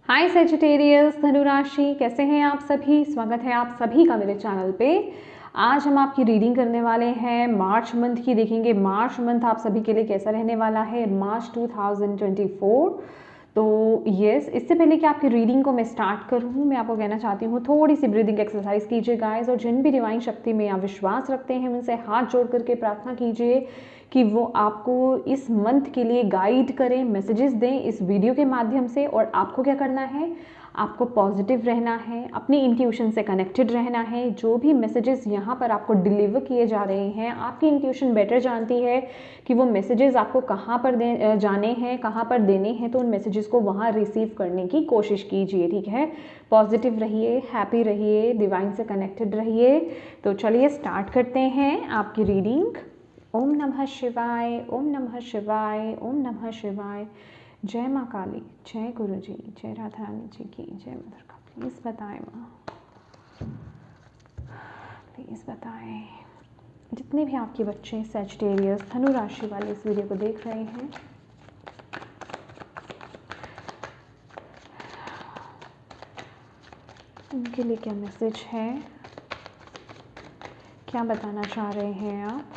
हाय Sagittarius धनुराशि, कैसे हैं आप सभी। स्वागत है आप सभी का मेरे चैनल पे। आज हम आपकी रीडिंग करने वाले हैं मार्च मंथ की। देखेंगे मार्च मंथ आप सभी के लिए कैसा रहने वाला है, मार्च 2024। तो यस, इससे पहले कि आपकी रीडिंग को मैं स्टार्ट करूँ, मैं आपको कहना चाहती हूँ थोड़ी सी ब्रीदिंग एक्सरसाइज कीजिए गाइस। और जिन भी डिवाइन शक्ति में आप विश्वास रखते हैं उनसे हाथ जोड़ करके प्रार्थना कीजिए कि वो आपको इस मंथ के लिए गाइड करें, मैसेजेस दें इस वीडियो के माध्यम से। और आपको क्या करना है, आपको पॉजिटिव रहना है, अपनी इंट्यूशन से कनेक्टेड रहना है। जो भी मैसेजेस यहाँ पर आपको डिलीवर किए जा रहे हैं, आपकी इंट्यूशन बेटर जानती है कि वो मैसेजेस आपको कहाँ पर जाने हैं, कहाँ पर देने हैं। तो उन मैसेजेस को वहाँ रिसीव करने की कोशिश कीजिए, ठीक है। पॉजिटिव रहिए, हैप्पी रहिए, डिवाइन से कनेक्टेड रहिए। तो चलिए स्टार्ट करते हैं आपकी रीडिंग। ओम नमः शिवाय, ओम नमः शिवाय, ओम नमः शिवाय। जय माँ काली, जय गुरु जी, जय राधा रानी जी की जय। मदर का प्लीज़ बताएं माँ, प्लीज़ बताएं। जितने भी आपके बच्चे सैजिटेरियस धनु राशि वाले इस वीडियो को देख रहे हैं, उनके लिए क्या मैसेज है, क्या बताना चाह रहे हैं आप।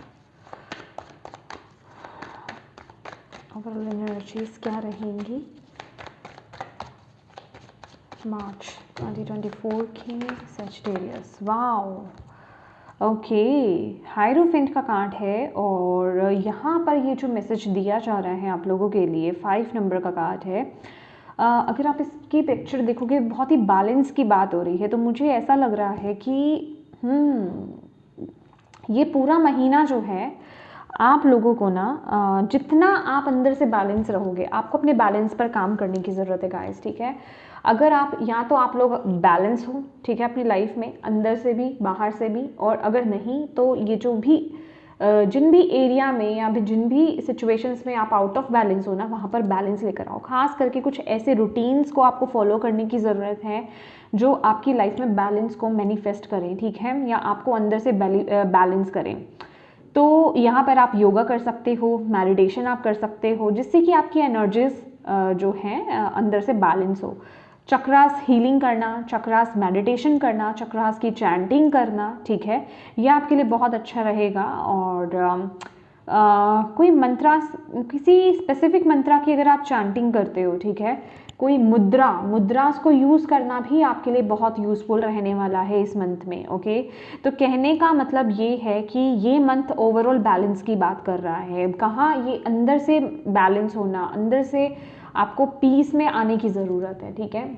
ओवरऑल एनर्जीज क्या रहेंगी मार्च 2024 की सैजिटेरियस। वाओ, ओके, हायरोफेंट का कार्ड है। और यहाँ पर ये जो मैसेज दिया जा रहा है आप लोगों के लिए, 5 नंबर का कार्ड है। अगर आप इसकी पिक्चर देखोगे, बहुत ही बैलेंस की बात हो रही है। तो मुझे ऐसा लग रहा है कि ये पूरा महीना जो है आप लोगों को ना, जितना आप अंदर से बैलेंस रहोगे, आपको अपने बैलेंस पर काम करने की ज़रूरत है गाइस, ठीक है। अगर आप, या तो आप लोग बैलेंस हो, ठीक है, अपनी लाइफ में अंदर से भी बाहर से भी। और अगर नहीं तो ये जो भी जिन भी एरिया में या फिर जिन भी सिचुएशंस में आप आउट ऑफ बैलेंस हो ना, वहाँ पर बैलेंस लेकर आओ। खास करके कुछ ऐसे रूटीन्स को आपको फॉलो करने की ज़रूरत है जो आपकी लाइफ में बैलेंस को मैनिफेस्ट करें, ठीक है, या आपको अंदर से बैलेंस करें। तो यहाँ पर आप योगा कर सकते हो, मेडिटेशन आप कर सकते हो, जिससे कि आपकी एनर्जीज जो हैं अंदर से बैलेंस हो। चक्रास हीलिंग करना, चक्रास मेडिटेशन करना, चक्रास की चैंटिंग करना, ठीक है, ये आपके लिए बहुत अच्छा रहेगा। और कोई मंत्रा, किसी स्पेसिफिक मंत्रा की अगर आप चैंटिंग करते हो, ठीक है, कोई मुद्रास को यूज़ करना भी आपके लिए बहुत यूज़फुल रहने वाला है इस मंथ में, ओके। तो कहने का मतलब ये है कि ये मंथ ओवरऑल बैलेंस की बात कर रहा है। कहाँ ये अंदर से बैलेंस होना, अंदर से आपको पीस में आने की ज़रूरत है, ठीक है।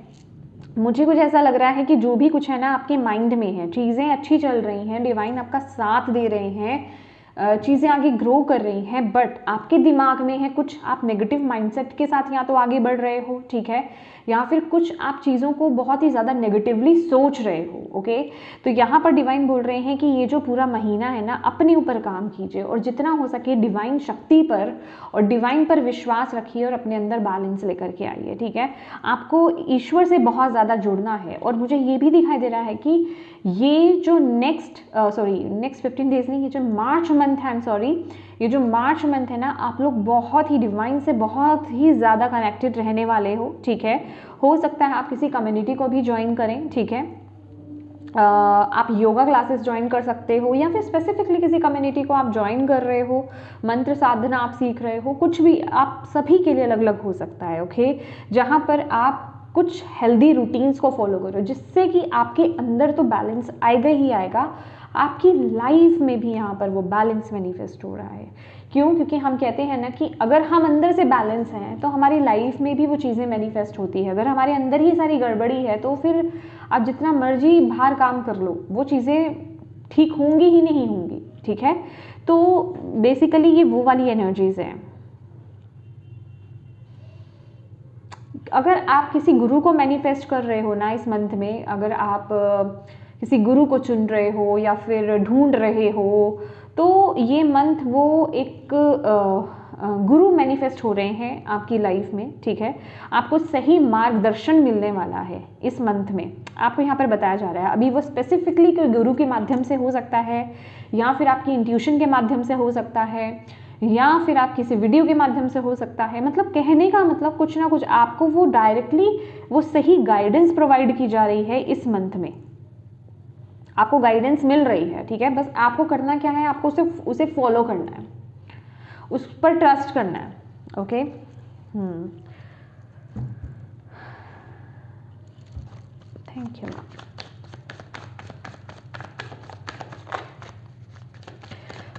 मुझे कुछ ऐसा लग रहा है कि जो भी कुछ है ना आपके माइंड में है, चीज़ें अच्छी चल रही हैं, डिवाइन आपका साथ दे रहे हैं, चीज़ें आगे ग्रो कर रही हैं, बट आपके दिमाग में है कुछ, आप नेगेटिव माइंडसेट के साथ या तो आगे बढ़ रहे हो, ठीक है, या फिर कुछ आप चीज़ों को बहुत ही ज़्यादा नेगेटिवली सोच रहे हो, ओके। तो यहाँ पर डिवाइन बोल रहे हैं कि ये जो पूरा महीना है ना, अपने ऊपर काम कीजिए और जितना हो सके डिवाइन शक्ति पर और डिवाइन पर विश्वास रखिए और अपने अंदर बैलेंस लेकर के आइए, ठीक है। आपको ईश्वर से बहुत ज़्यादा जुड़ना है। और मुझे ये भी दिखाई दे रहा है कि ये जो नेक्स्ट 15 डेज नहीं, ये जो मार्च मंथ है, ये जो मार्च मंथ है ना, आप लोग बहुत ही डिवाइन से बहुत ही ज़्यादा कनेक्टेड रहने वाले हो, ठीक है। हो सकता है आप किसी कम्युनिटी को भी ज्वाइन करें, ठीक है। आप योगा क्लासेस ज्वाइन कर सकते हो, या फिर स्पेसिफिकली किसी कम्युनिटी को आप ज्वाइन कर रहे हो, मंत्र साधना आप सीख रहे हो, कुछ भी आप सभी के लिए अलग अलग हो सकता है, ओके। जहाँ पर आप कुछ हेल्दी रूटीन्स को फॉलो करो, जिससे कि आपके अंदर तो बैलेंस आएगा ही आएगा, आपकी लाइफ में भी यहाँ पर वो बैलेंस मैनिफेस्ट हो रहा है। क्यों? क्योंकि हम कहते हैं ना कि अगर हम अंदर से बैलेंस हैं तो हमारी लाइफ में भी वो चीज़ें मैनिफेस्ट होती है। अगर हमारे अंदर ही सारी गड़बड़ी है तो फिर आप जितना मर्जी बाहर काम कर लो, वो चीज़ें ठीक होंगी ही नहीं होंगी, ठीक है। तो बेसिकली ये वो वाली एनर्जीज हैं। अगर आप किसी गुरु को मैनिफेस्ट कर रहे हो ना इस मंथ में, अगर आप किसी गुरु को चुन रहे हो या फिर ढूंढ रहे हो, तो ये मंथ वो एक गुरु मैनिफेस्ट हो रहे हैं आपकी लाइफ में, ठीक है। आपको सही मार्गदर्शन मिलने वाला है इस मंथ में, आपको यहाँ पर बताया जा रहा है। अभी वो स्पेसिफिकली कोई गुरु के माध्यम से हो सकता है, या फिर आपकी इंट्यूशन के माध्यम से हो सकता है, या फिर आप किसी वीडियो के माध्यम से हो सकता है। मतलब कहने का मतलब कुछ ना कुछ आपको वो डायरेक्टली वो सही गाइडेंस प्रोवाइड की जा रही है इस मंथ में, आपको गाइडेंस मिल रही है, ठीक है। बस आपको करना क्या है, आपको उसे फॉलो करना है, उस पर ट्रस्ट करना है, ओके। Thank you ma'am.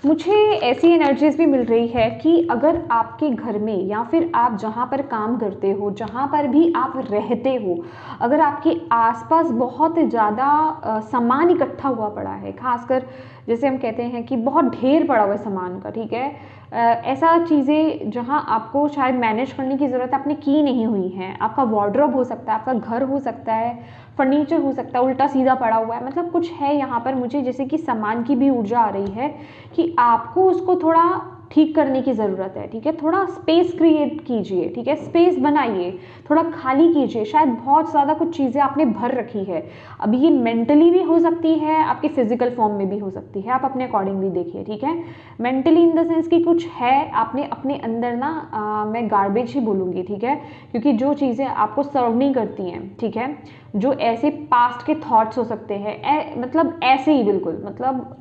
मुझे ऐसी एनर्जीज भी मिल रही है कि अगर आपके घर में या फिर आप जहाँ पर काम करते हो, जहाँ पर भी आप रहते हो, अगर आपके आसपास बहुत ज़्यादा सामान इकट्ठा हुआ पड़ा है, खासकर जैसे हम कहते हैं कि बहुत ढेर पड़ा हुआ है सामान का, ठीक है, ऐसा चीज़ें जहाँ आपको शायद मैनेज करने की ज़रूरत आपने की नहीं हुई है, आपका वार्डरोब हो सकता है, आपका घर हो सकता है, फर्नीचर हो सकता है उल्टा सीधा पड़ा हुआ है, मतलब कुछ है यहाँ पर मुझे जैसे कि सामान की भी ऊर्जा आ रही है कि आपको उसको थोड़ा ठीक करने की ज़रूरत है, ठीक है। थोड़ा स्पेस क्रिएट कीजिए, ठीक है, स्पेस बनाइए, थोड़ा खाली कीजिए। शायद बहुत ज़्यादा कुछ चीज़ें आपने भर रखी है, अभी ये मेंटली भी हो सकती है, आपके फिजिकल फॉर्म में भी हो सकती है, आप अपने अकॉर्डिंगली देखिए, ठीक है। मेंटली इन द सेंस कि कुछ है आपने अपने अंदर ना मैं गार्बेज ही बोलूँगी, ठीक है, क्योंकि जो चीज़ें आपको सर्व नहीं करती हैं, ठीक है, जो ऐसे पास्ट के थॉट्स हो सकते हैं, मतलब ऐसे ही बिल्कुल, मतलब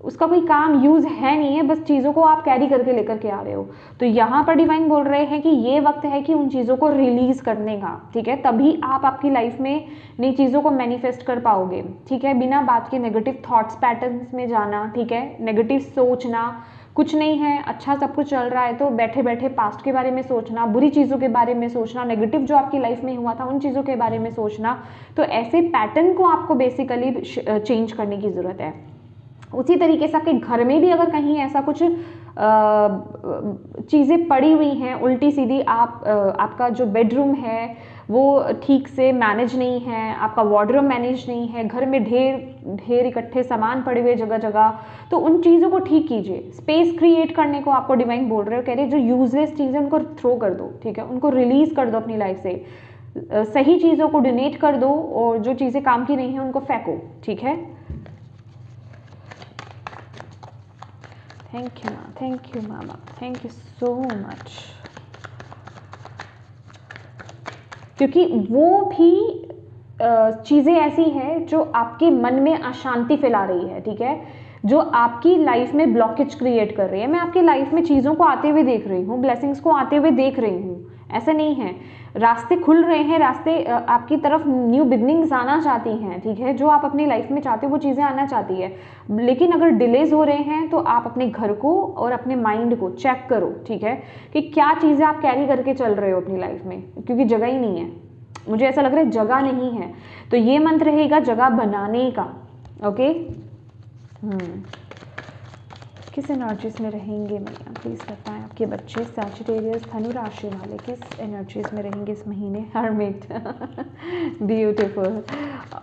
उसका कोई काम यूज़ है नहीं है, बस चीज़ों को आप कैरी करके लेकर के आ रहे हो। तो यहाँ पर डिवाइन बोल रहे हैं कि ये वक्त है कि उन चीज़ों को रिलीज़ करने का, ठीक है, तभी आप आपकी लाइफ में नई चीज़ों को मैनिफेस्ट कर पाओगे, ठीक है, बिना बात के नेगेटिव थॉट्स पैटर्न्स में जाना, ठीक है, नेगेटिव सोचना कुछ नहीं है। अच्छा सब कुछ चल रहा है तो बैठे बैठे पास्ट के बारे में सोचना, बुरी चीज़ों के बारे में सोचना, नेगेटिव जो आपकी लाइफ में हुआ था उन चीज़ों के बारे में सोचना, तो ऐसे पैटर्न को आपको बेसिकली चेंज करने की ज़रूरत है। उसी तरीके से आपके घर में भी अगर कहीं ऐसा कुछ चीज़ें पड़ी हुई हैं उल्टी सीधी, आपका जो बेडरूम है वो ठीक से मैनेज नहीं है, आपका वार्डरोब मैनेज नहीं है, घर में ढेर इकट्ठे सामान पड़े हुए जगह जगह, तो उन चीज़ों को ठीक कीजिए। स्पेस क्रिएट करने को आपको डिवाइन बोल रहे हो, कह रहे जो यूजलेस चीज़ें उनको थ्रो कर दो, ठीक है, उनको रिलीज़ कर दो अपनी लाइफ से, सही चीज़ों को डोनेट कर दो और जो चीज़ें काम की नहीं है उनको फेंको, ठीक है। Thank you mama, thank you so much. क्योंकि वो भी चीज़ें ऐसी हैं जो आपके मन में अशांति फैला रही है, ठीक है, जो आपकी लाइफ में ब्लॉकेज क्रिएट कर रही है। मैं आपकी लाइफ में चीज़ों को आते हुए देख रही हूँ, ब्लेसिंग्स को आते हुए देख रही हूँ, ऐसा नहीं है, रास्ते खुल रहे हैं, रास्ते आपकी तरफ न्यू बिगनिंग्स आना चाहती हैं, ठीक है, जो आप अपनी लाइफ में चाहते हो वो चीज़ें आना चाहती है। लेकिन अगर डिलेज हो रहे हैं तो आप अपने घर को और अपने माइंड को चेक करो, ठीक है, कि क्या चीज़ें आप कैरी करके चल रहे हो अपनी लाइफ में, क्योंकि जगह ही नहीं है, मुझे ऐसा लग रहा है जगह नहीं है। तो ये मंत्र रहेगा जगह बनाने का, ओके। किस एनर्जीज में रहेंगे मैया, प्लीज़ बताएं आपके बच्चे सैजिटेरियस धनु राशि वाले किस एनर्जीज में रहेंगे इस महीने। Hermit beautiful.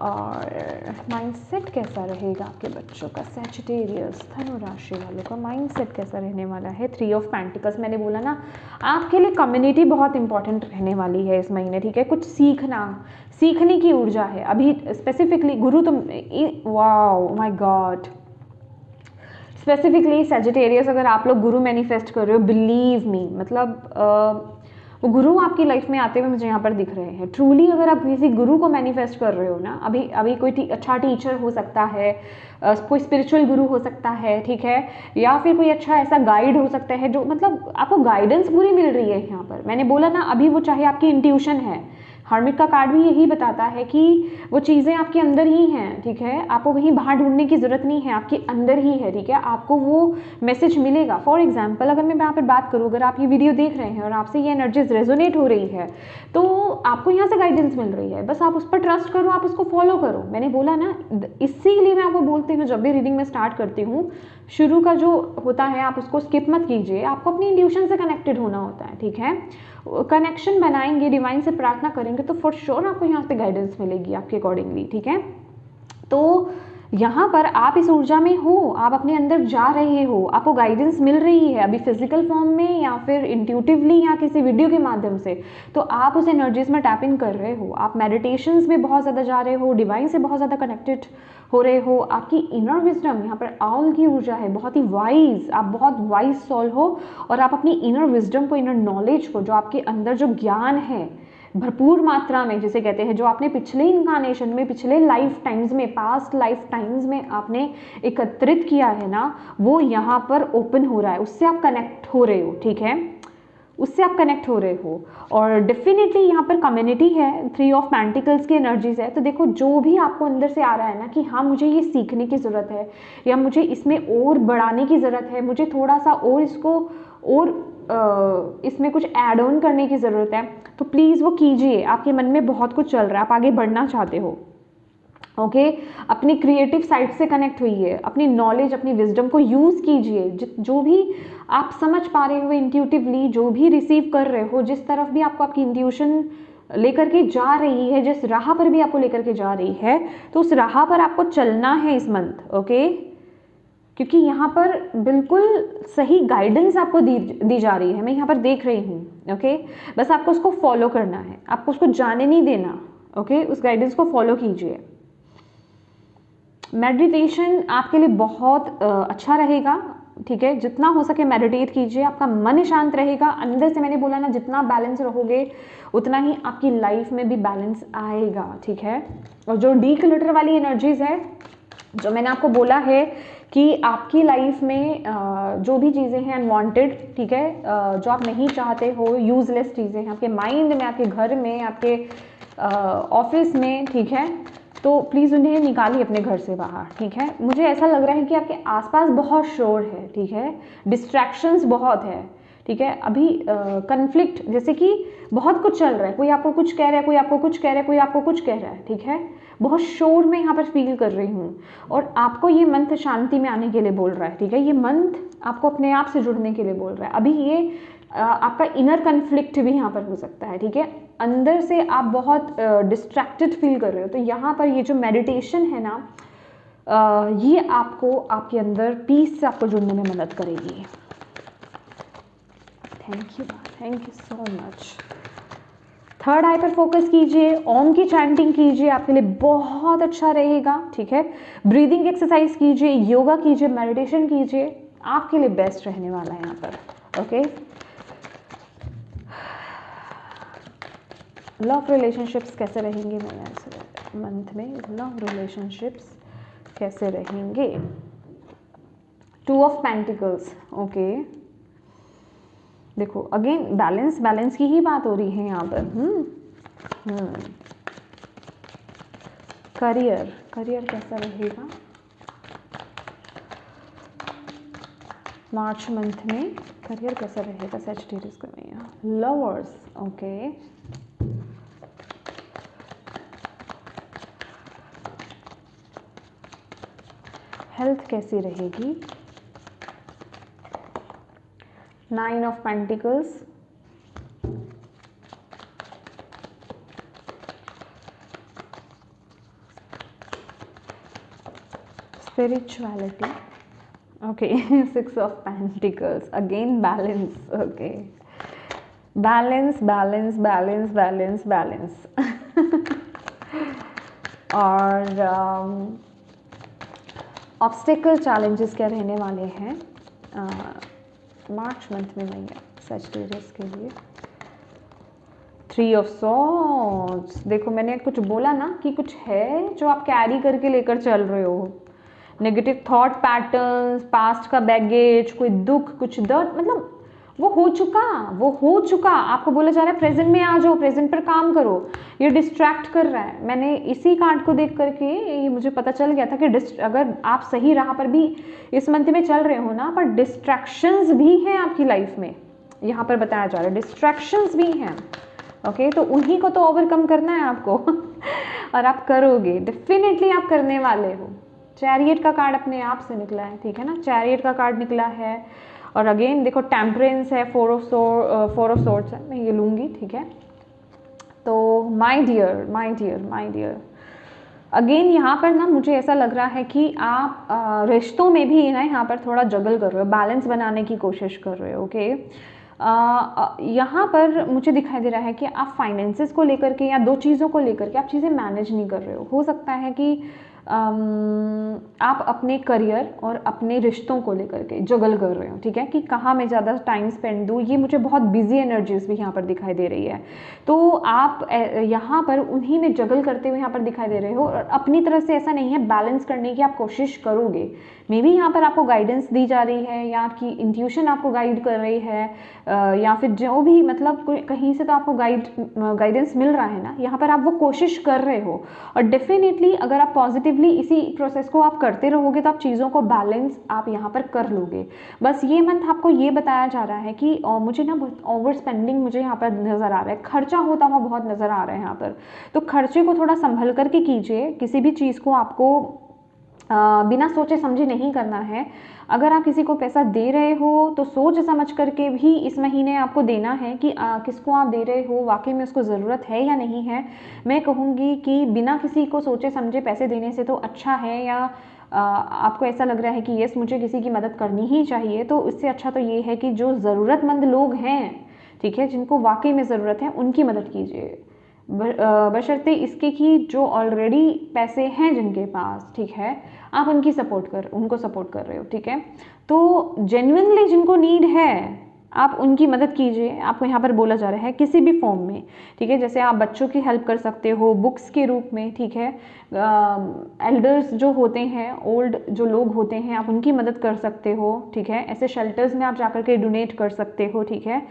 और माइंडसेट कैसा रहेगा आपके बच्चों का, सैजिटेरियस धनु राशि वालों का माइंडसेट कैसा रहने वाला है। 3 ऑफ पेंटिकल्स, मैंने बोला ना आपके लिए कम्युनिटी बहुत इंपॉर्टेंट रहने वाली है इस महीने, ठीक है, कुछ सीखने की ऊर्जा है अभी स्पेसिफिकली। गुरु तो wow my God, specifically Sagittarius अगर आप लोग गुरु मैनिफेस्ट कर रहे हो, बिलीव मी, मतलब वो गुरु आपकी लाइफ में आते हुए मुझे यहाँ पर दिख रहे हैं। ट्रूली अगर आप किसी गुरु को मैनिफेस्ट कर रहे हो ना, अभी कोई अच्छा टीचर हो सकता है, कोई स्पिरिचुअल गुरु हो सकता है, ठीक है, या फिर कोई अच्छा ऐसा गाइड हो सकता है जो मतलब आपको गाइडेंस पूरी मिल रही है यहाँ पर। मैंने बोला ना अभी वो चाहे आपकी इंट्यूशन है, हर्मिट का कार्ड भी यही बताता है कि वो चीज़ें आपके अंदर ही हैं, ठीक है, आपको कहीं बाहर ढूंढने की ज़रूरत नहीं है, आपके अंदर ही है, ठीक है, आपको वो मैसेज मिलेगा। फॉर एग्जांपल अगर मैं यहाँ पर बात करूँ, अगर आप ये वीडियो देख रहे हैं और आपसे ये एनर्जीज रेजोनेट हो रही है तो आपको यहाँ से गाइडेंस मिल रही है, बस आप उस पर ट्रस्ट करो, आप उसको फॉलो करो। मैंने बोला ना, इसीलिए मैं आपको बोलती हूँ जब भी रीडिंग में स्टार्ट करती हूँ, शुरू का जो होता है आप उसको स्किप मत कीजिए, आपको अपनी इंट्यूशन से कनेक्टेड होना होता है, ठीक है, कनेक्शन बनाएंगे, डिवाइन से प्रार्थना करेंगे तो फॉर श्योर आपको यहाँ पे गाइडेंस मिलेगी आपके अकॉर्डिंगली, ठीक है। तो यहाँ पर आप इस ऊर्जा में हो, आप अपने अंदर जा रहे हो, आपको गाइडेंस मिल रही है अभी फिजिकल फॉर्म में या फिर इंट्यूटिवली या किसी वीडियो के माध्यम से, तो आप उस एनर्जीज में टैप इन कर रहे हो, आप मेडिटेशंस में बहुत ज़्यादा जा रहे हो, डिवाइन से बहुत ज़्यादा कनेक्टेड हो रहे हो। आपकी इनर विजडम, यहाँ पर आउल की ऊर्जा है, बहुत ही वाइज, आप बहुत वाइज सोल हो और आप अपनी इनर विजडम को, इनर नॉलेज को, जो आपके अंदर जो ज्ञान है भरपूर मात्रा में, जिसे कहते हैं, जो आपने पिछले इनकारनेशन में, पिछले लाइफ टाइम्स में, पास्ट लाइफ टाइम्स में आपने एकत्रित किया है ना, वो यहाँ पर ओपन हो रहा है, उससे आप कनेक्ट हो रहे हो, ठीक है, उससे आप कनेक्ट हो रहे हो। और डेफिनेटली यहाँ पर कम्युनिटी है, 3 ऑफ पेंटिकल्स की एनर्जीज है। तो देखो, जो भी आपको अंदर से आ रहा है ना कि हाँ मुझे ये सीखने की ज़रूरत है या मुझे इसमें और बढ़ाने की ज़रूरत है, मुझे थोड़ा सा और इसको और इसमें कुछ ऐड ऑन करने की ज़रूरत है, तो प्लीज़ वो कीजिए। आपके मन में बहुत कुछ चल रहा है, आप आगे बढ़ना चाहते हो, ओके अपनी क्रिएटिव साइड से कनेक्ट हुई अपनी नॉलेज, अपनी विजडम को यूज़ कीजिए। जो भी आप समझ पा रहे हो इंट्यूटिवली, जो भी रिसीव कर रहे हो, जिस तरफ भी आपको आपकी इंट्यूशन लेकर के जा रही है, जिस राह पर भी आपको लेकर के जा रही है, तो उस राह पर आपको चलना है इस मंथ, ओके, क्योंकि यहाँ पर बिल्कुल सही गाइडेंस आपको दी जा रही है, मैं यहाँ पर देख रही हूँ, ओके। बस आपको उसको फॉलो करना है, आपको उसको जाने नहीं देना, ओके, उस गाइडेंस को फॉलो कीजिए। मेडिटेशन आपके लिए बहुत अच्छा रहेगा, ठीक है, जितना हो सके मेडिटेट कीजिए, आपका मन शांत रहेगा अंदर से। मैंने बोला ना, जितना बैलेंस रहोगे उतना ही आपकी लाइफ में भी बैलेंस आएगा, ठीक है। और जो डीक्लटर वाली एनर्जीज है, जो मैंने आपको बोला है कि आपकी लाइफ में जो भी चीज़ें हैं अनवांटेड, ठीक है, जो आप नहीं चाहते हो, यूजलेस चीज़ें हैं आपके माइंड में, आपके घर में, आपके ऑफिस में, ठीक है, तो प्लीज़ उन्हें निकालिए अपने घर से बाहर, ठीक है। मुझे ऐसा लग रहा है कि आपके आसपास बहुत शोर है, ठीक है, डिस्ट्रैक्शंस बहुत है, ठीक है, अभी कन्फ्लिक्ट, जैसे कि बहुत कुछ चल रहा है, कोई आपको कुछ कह रहा है, कोई आपको कुछ कह रहा है, कोई आपको कुछ कह रहा है, ठीक है, बहुत शोर में यहाँ पर फील कर रही हूँ। और आपको ये मंथ शांति में आने के लिए बोल रहा है, ठीक है, ये मंथ आपको अपने आप से जुड़ने के लिए बोल रहा है। अभी ये आपका इनर कन्फ्लिक्ट भी यहाँ पर हो सकता है, ठीक है, अंदर से आप बहुत डिस्ट्रैक्टेड फील कर रहे हो, तो यहाँ पर ये जो मेडिटेशन है ना, ये आपको आपके अंदर पीस से आपको जुड़ने में मदद करेगी। Thank you so much. Third eye पर फोकस कीजिए, ओम की चैंटिंग कीजिए, आपके लिए बहुत अच्छा रहेगा, ठीक है। ब्रीदिंग एक्सरसाइज कीजिए, योगा कीजिए, मेडिटेशन कीजिए, आपके लिए बेस्ट रहने वाला है यहाँ पर, ओके। लव रिलेशनशिप्स कैसे रहेंगे मंथ में, लव रिलेशनशिप्स कैसे रहेंगे? 2 ऑफ पेंटिकल्स, ओके। देखो अगेन बैलेंस की ही बात हो रही है यहाँ पर। करियर कैसा रहेगा मार्च मंथ में? करियर कैसा रहेगा सैजिटेरियस का महीना? Lovers, okay. हेल्थ कैसी रहेगी? 9 of pentacles, spirituality, okay. 6 of pentacles, again balance, okay. Balance और ऑब्स्टेकल चैलेंजेस क्या रहने वाले हैं मार्च मंथ में मैया सैजिटेरियस के लिए? 3 ऑफ सॉर्ड्स। देखो मैंने कुछ बोला ना कि कुछ है जो आप कैरी करके लेकर चल रहे हो, नेगेटिव थॉट पैटर्न्स, पास्ट का बैगेज, कोई दुख, कुछ दर्द, मतलब वो हो चुका, आपको बोला जा रहा है प्रेजेंट में आ जाओ, प्रेजेंट पर काम करो, ये डिस्ट्रैक्ट कर रहा है। मैंने इसी कार्ड को देख करके ये मुझे पता चल गया था कि अगर आप सही राह पर भी इस मंथ में चल रहे हो ना, पर डिस्ट्रैक्शंस भी हैं आपकी लाइफ में, यहाँ पर बताया जा रहा है डिस्ट्रैक्शंस भी हैं, ओके। तो उन्हीं को तो ओवरकम करना है आपको और आप करोगे, डेफिनेटली आप करने वाले हो। चैरियट का कार्ड अपने आप से निकला है, ठीक है ना, चैरियट का कार्ड निकला है। और अगेन देखो टेम्परेंस है, 4 ऑफ सोर्ड्स है, मैं ये लूँगी, ठीक है। तो माय डियर अगेन यहाँ पर ना मुझे ऐसा लग रहा है कि आप रिश्तों में भी ना यहाँ पर थोड़ा जगल कर रहे हो, बैलेंस बनाने की कोशिश कर रहे हो। ओके, यहाँ पर मुझे दिखाई दे रहा है कि आप फाइनेंसेस को लेकर के या दो चीज़ों को लेकर के आप चीज़ें मैनेज नहीं कर रहे हो सकता है कि आप अपने करियर और अपने रिश्तों को लेकर के जगल कर रहे हो, ठीक है, कि कहाँ मैं ज़्यादा टाइम स्पेंड दूँ। ये मुझे बहुत बिजी एनर्जीज भी यहाँ पर दिखाई दे रही है, तो आप यहाँ पर उन्हीं में जगल करते हुए यहाँ पर दिखाई दे रहे हो। और अपनी तरफ से ऐसा नहीं है, बैलेंस करने की आप कोशिश करोगे। मे बी यहाँ पर आपको गाइडेंस दी जा रही है या आपकी इंट्यूशन आपको गाइड कर रही है, या फिर जो भी मतलब कहीं से तो आपको गाइडेंस मिल रहा है ना, यहाँ पर आप वो कोशिश कर रहे हो। और डेफिनेटली अगर आप पॉजिटिवली इसी प्रोसेस को आप करते रहोगे तो आप चीज़ों को बैलेंस आप यहाँ पर कर लोगे। बस ये मंथ आपको ये बताया जा रहा है कि मुझे ना बहुत ओवर स्पेंडिंग मुझे यहाँ पर नज़र आ रहा है, खर्चा होता हुआ बहुत नज़र आ रहा है यहाँ पर। तो खर्चे को थोड़ा संभल करके कीजिए, किसी भी चीज़ को आपको बिना सोचे समझे नहीं करना है। अगर आप किसी को पैसा दे रहे हो तो सोच समझ करके भी इस महीने आपको देना है कि किसको आप दे रहे हो, वाकई में उसको ज़रूरत है या नहीं है। मैं कहूँगी कि बिना किसी को सोचे समझे पैसे देने से तो अच्छा है, या आपको ऐसा लग रहा है कि यस मुझे किसी की मदद करनी ही चाहिए, तो इससे अच्छा तो ये है कि जो ज़रूरतमंद लोग हैं, ठीक है, जिनको वाकई में ज़रूरत है, उनकी मदद कीजिए। बशर्ते इसके कि जो ऑलरेडी पैसे हैं जिनके पास, ठीक है, आप उनको सपोर्ट कर रहे हो, ठीक है। तो जेन्युइनली जिनको नीड है आप उनकी मदद कीजिए। आपको यहाँ पर बोला जा रहा है किसी भी फॉर्म में, ठीक है, जैसे आप बच्चों की हेल्प कर सकते हो बुक्स के रूप में, ठीक है, एल्डर्स जो होते हैं, ओल्ड जो लोग होते हैं, आप उनकी मदद कर सकते हो, ठीक है। ऐसे शेल्टर्स में आप जाकर के डोनेट कर सकते हो, ठीक है।